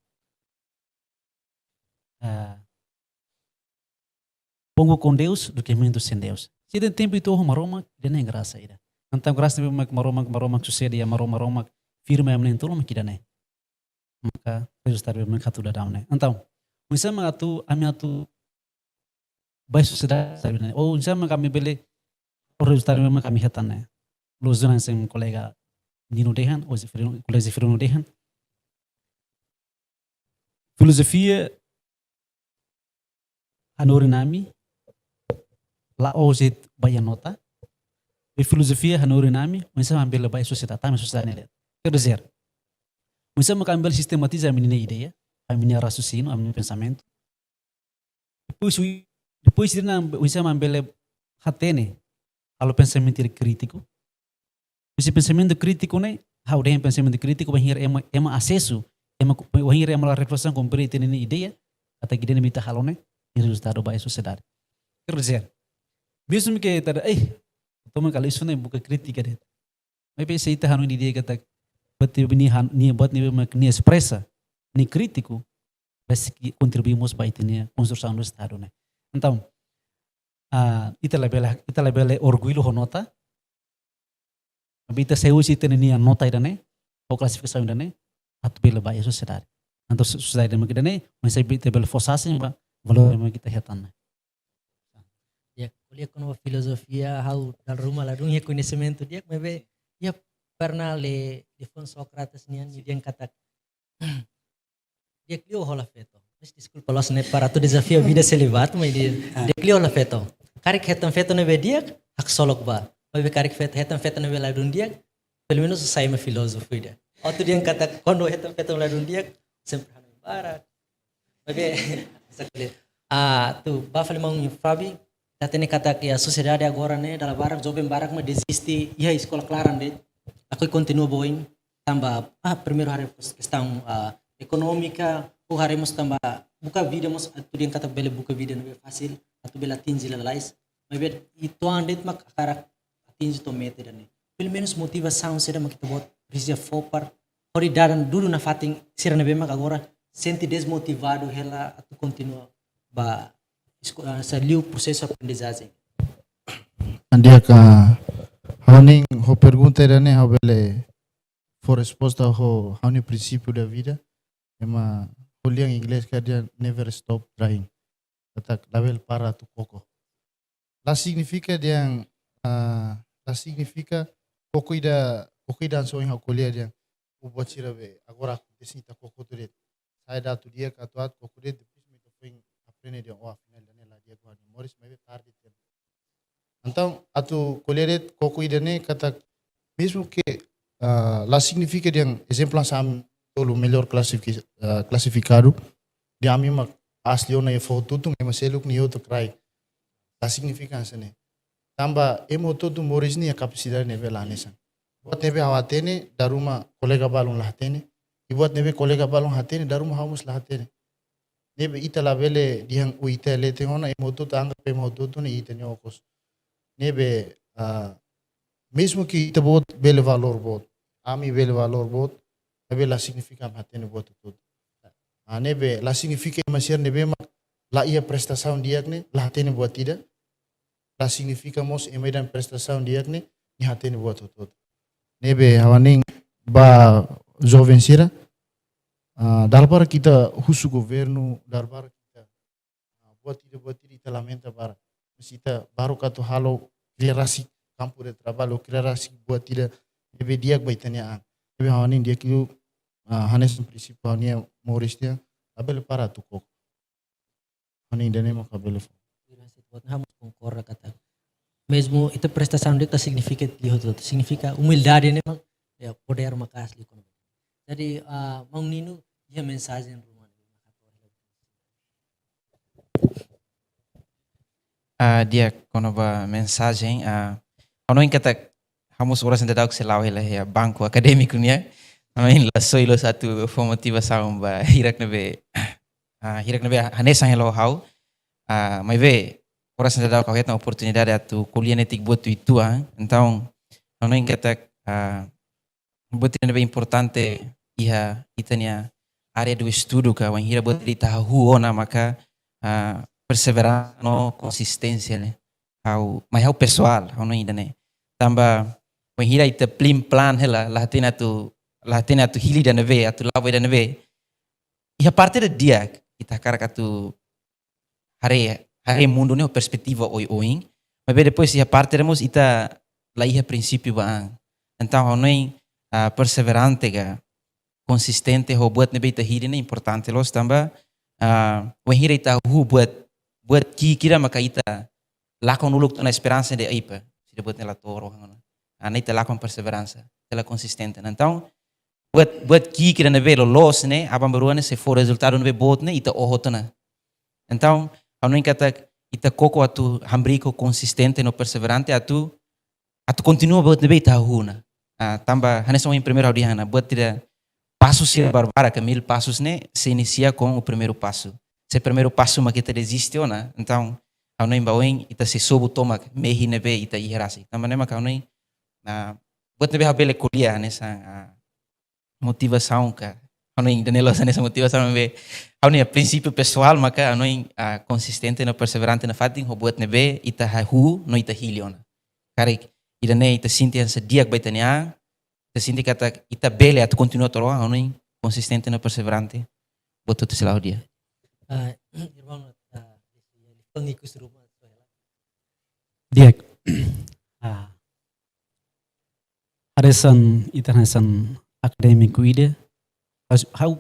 pongo com Deus do que muito sem Deus. Se tem tempo itu maroma, dia nem graça ida. Então graça nem maroma sucede ya maroma firma yang menentolo makida ne. Maka resultado memang katu dadam ne. Então, misalnya ami atu baik sudah sabe ne. Oh, misalnya kami beli resultado memang kami hetan ne. Luzon sem kolega Nino Dehan, ou kolega Zefirino Dehan. Filosofia hanorinami la ozit bayanota e filosofia hanorinami mensa ambil lebay sociedade também sociedade nele quer dizer mensa ambil sistematiza a minha ideia a minha raciocínio a minha pensamento depois dirna mensa ambil hatene ao pensamento crítico esse pensamento crítico né how dem pensamento crítico bahir ema acesso wahir yang melakukan refleksão compre ini ideia kata gede nemita halone ini resultado baik sociedade quer dizer mesmo que tada toma kalau isso nem buka crítica deh mas pensa ita hanu ideia kata bati ni buat ni expressa ni crítico mas que contribuímos para ini construção do estado né então ita lebele orgulho honota ita seu ita ni nota ida né ou classificação ida né atau bela baik sociedade. Então sociedade makida ne, mas aí bela forçasse ba valor yang kita hetan. Ya, kuliah kuno filosofia how dal rumah la dunia conhecimento dia, mas ya pernah le Fon Socrates nian dia kata dia clio hola feto. Mas desculpa los ne para tu desafio vida celibato, mas dia clio hola feto. Karik hetan feto ne dia hak solok ba. Mas karik hetan feto ne la dunia, pelo menos saya me filósofo dia. Waktu dia kata kono hetam ladun dia sempre hanu barak. Bagi sekali. Tu bafale mang Fabi datene kata que a sociedade agora né dalam barak jovem barak mas desisti ia escola claran de. Aku continua boin tambah primeiro hari questão econômica o haremos tambah buka vida mas tu dia kata bele buka vida não é fácil atau bela tinggi lalais. Mas itu andet mak akarak tinggi to mete dan pelo menos motivação será mak kita buat precisa fopar ori daran dulu na fating sira na bema agora sente desmotivado ela atu continua ba sa liu processo aprendizagem Andia ka haning ho pergunta era ne habele for resposta ho haning princípio da vida ema kuliah inglês que dia never stop trying kata level para tu koko la significa dia la significa koko ida so yang kuliah dia buat sirabe agora acontece tá koko tu dia saya datu dia katuat koko dia depois me foi aprender dia final dan la dia gua moris me tarde dia então atu kuliah dia koko ida ne kata mesmo que la significa dia exemplo sam tolo melhor classificado dia ami mak asli ona e foto tu me seluk ni outro crai la significância ne tamba emoto tu moris ni a capacidade ne vela nesan buat nebe hawatene daruma kolega balong lahatene ibuat nebe kolega balong hatene daruma hamus lahatene nebe ita labele diang uita lete hona emoto tanga pe emoto tu ni ita nyokos nebe mesmo que ita bot bele valor bot ami bele valor bot nebe la significa hatene bot tudo nebe la significa masir nebe la ia prestação diakne lahatene buat tidak la significa mos emedan prestação diakne ni hatene buat tudo nebe hawaning ba jovem sira dalbar kita husu governo dalbar kita buat tidak lamenta bara kita baru katu halo kreasi campo de trabalho kreasi buat tidak nebe diak baitanya nebe hawaning dia kiu hanes prinsip hania moristia abel para tukok hawaning dane makabel Vamos concorda kata. Mesmo ita prestação dele significa significa humildade, né? Ya poder makas li kono. Jadi mang nino dia mensagem rumah. Dia kono ba mensagem ano in kata hamus orang sendiri se lau hela ya banco acadêmico nia. Ano in la soilo satu motivação ba hirak nebe hanesan helo hau. Mas vê orang sendiri kau het na oportunidade atu kuliah netik buat itu então ano in kata buat nebe importante iha itania área do estudo ka wan hira buat dita huona maka perseverança no consistência né mas hau pessoal hau no ainda né tamba wan hira ita plan hela lahatina tu hili dan neve atu lawa dan neve iha parte da dia kita cara tu hari mundo né perspectiva oing mas depois iha parte demos ita lá iha princípio bang então hau no perseverante ga consistente ho buat nebe ita hiri ne importante los tamba wan hira ita buat kira maka ita lakon uluk na esperança de aipa se buat nela toro ana ita lakon perseverança ela consistente então buat kira nebe los ne abang baruane se for resultado nebe bot ne ita ohotona então anu kata ita koko atu hambriko consistente no perseverante atu continua buat nebe ita huna tamba hanes em primeiro dia buat tidak passos se barbara que 1000 passos né se inicia com o primeiro passo se primeiro passo mas kita desiste ona então ao não embauen ita se sobo toma mehi nebe ita iherasi tamba né maka não buat nebe habele kuliah nessa motivação ka ao não danelo nessa motivação nebe ao não princípio pessoal maka ao não consistente no perseverante na fating ho buat nebe ita hu no ita hiliona kare ida ne ita sinti essa dia baitania ita sinti kata ita bele atu continua toro não consistente no perseverante boto tu selau dia irmão Nikus rumah dia aresan internasan akademiku ide how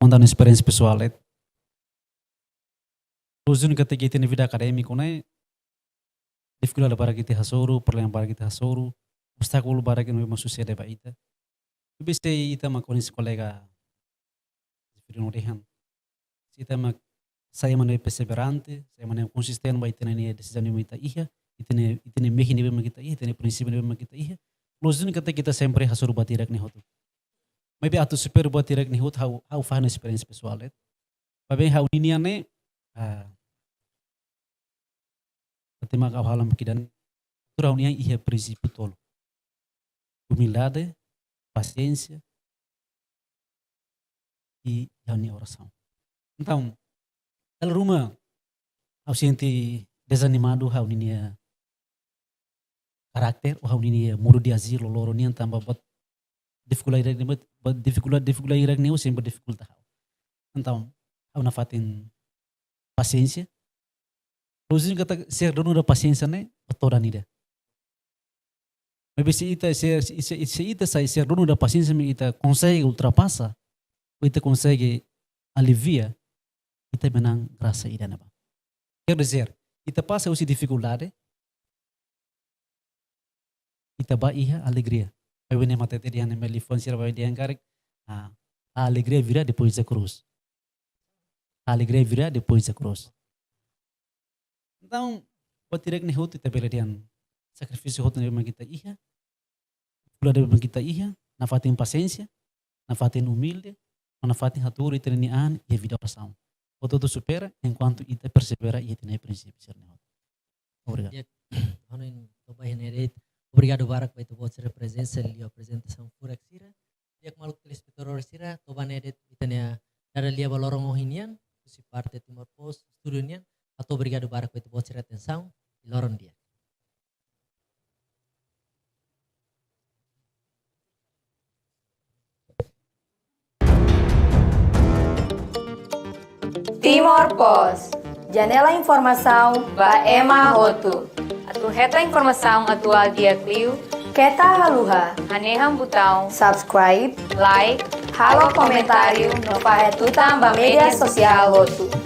montan experiência pessoal Luzun ketika kita vida akademiku ne dificuldade para kita hasoru problema para kita hasoru obstáculo para que não suceda ba ita bisa ita makonis kolega diferente rehan ita mak saya mana perseverante saya mana konsisten ba ita ne decisão ni ita iha ita ne mehi ne kita iha ita ne prinsip ne kita iha lozun kata kita sempre hasoru ba tirak ni hotu maybe atu super ba tirak ni hot how fahna experience pessoal babe how ni ne tema kau halam kidan turau ni iha prinsipio tolo humildade paciência e oração então dalam rumah au senti desanimado hau ni karakter hau ni muro di asilo loro ni tambah buat dificuldade irag ni sempre dificuldade hau então hau na fatin paciência Luzin kata ser dono da paciência né toda nida. Mas se ita sai ser dono da paciência ita consegue ultrapassar, ita consegue aliviar, ita menang graça ida naba. Quer dizer, ita passa usi dificuldade, ita ba iha alegria. Aí vem mata tadi yang melifon sira ba dia karek, a alegria virá depois da cruz. A alegria virá depois da cruz. Então, buat direk ni hut ita beladian sacrifício hut na kita iha, pula de kita iha, na fatin paciência, na fatin humilde, na fatin haturi trinian e vida oração. O todo supera enquanto ita persevera e ita princípio ser ni hut. Obrigado. Obrigado Barak by tu vossa presença e a apresentação pura sira. Dia maluk telespectador sira, to banedet itania dari lia balorong ohinian, si parte Timor Post studionian. Atau obrigado Barak itu vossa atenção e loron dia. Timor Post, janela informação ba Ema Hotu. Atu reta informação atual dia Clio, Keta Haluha, Haneham botão subscribe, like, halo comentário no Pahetutam ba media sosial Hotu.